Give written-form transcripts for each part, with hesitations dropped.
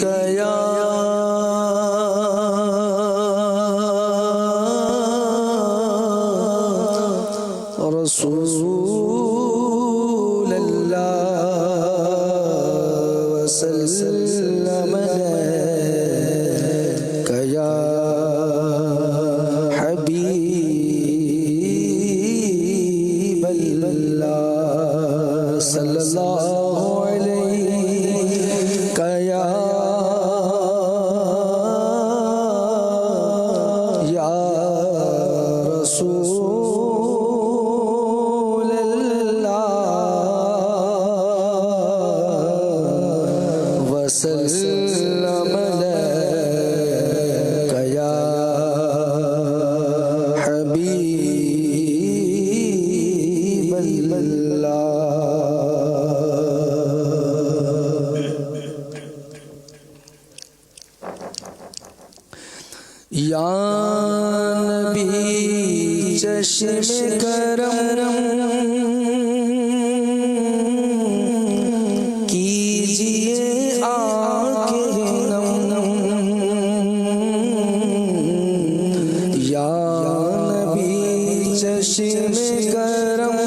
कया रसूल अल्लाह वसल्लम कया हबीब अल्लाह सल्लल्लाहु अलैहि कया या रसूल अल्लाह वसल्लम कया हबीब अल्लाह। या नबी चश्मे करम कीजिए आके नम। या नबी चश्मे करम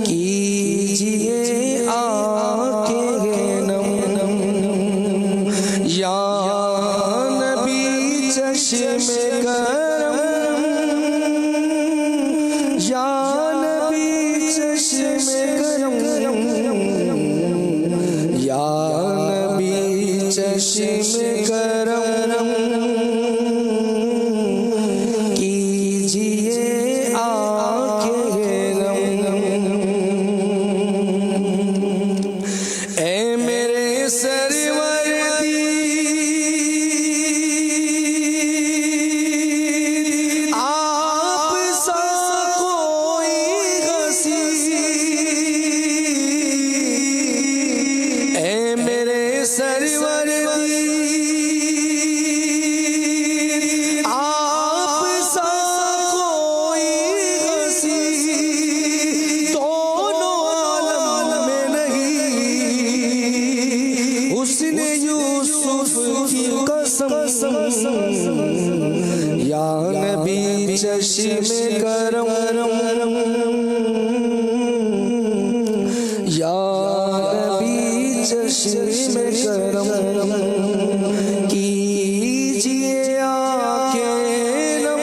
कीजिए आके नम। या नबी चश्मे करम या नबी चश्मे करम या नबी चश्मे करम कीजिए आके नम। ए मेरे सरवर आप सा कोई हंसी। ए मेरे सरवर आप सा कोई हंसी दोनों आलम में नहीं। उसने यूसुफ की कसम या नबी चश्मे करम या नबी चश्मे करम कीजिए आके नम।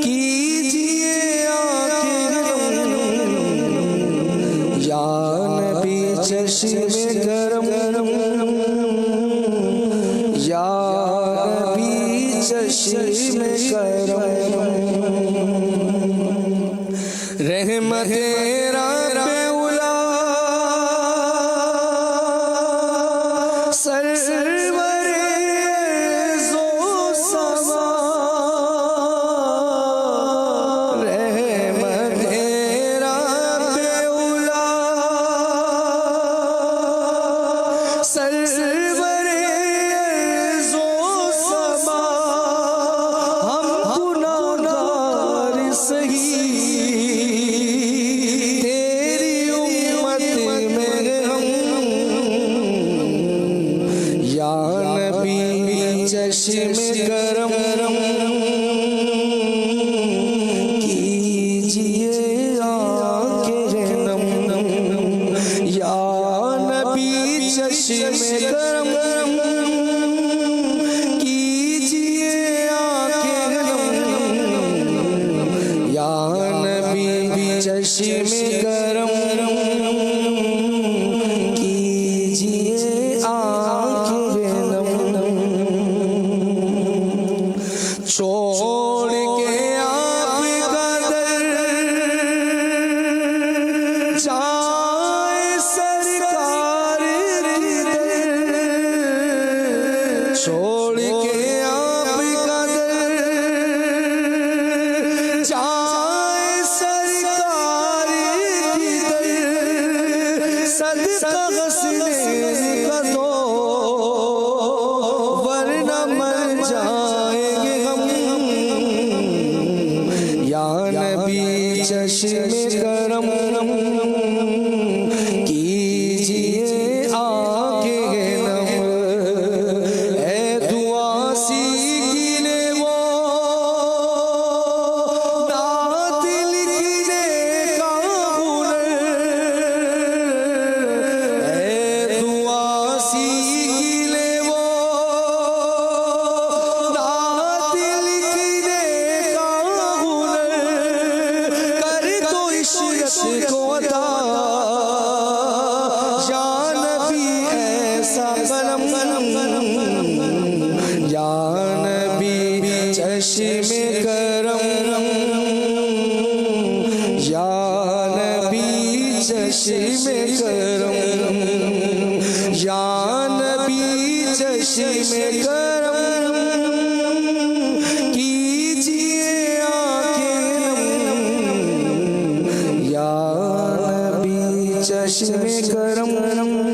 कीजिए आके नम या नबी चश्मे करम या नबी चश्मे करम। रहमत राबेउला सरवरे ज़ो समा। रहमत राबेउला सरवरे ज़ो समा। हम गुनाहगार सही तेरी उम्मत में हम। या नबी चश्मे करम कीजिए आके नम। या नबी चश्मे करम कीजिए आके नम। या नबी चश्मे करम कीजिए आके नम। छोड़ के आपका दर जाए सरकार की दर। छोड़ के आपका दर जाए सरकार की दर। सदका हसनैन का दो वरना मर जाएंगे हम। या नबी चश्मे करम चश्मे करम, या नबी चश्मे करम, कीजिए आंखें नम, या नबी चश्मे करम।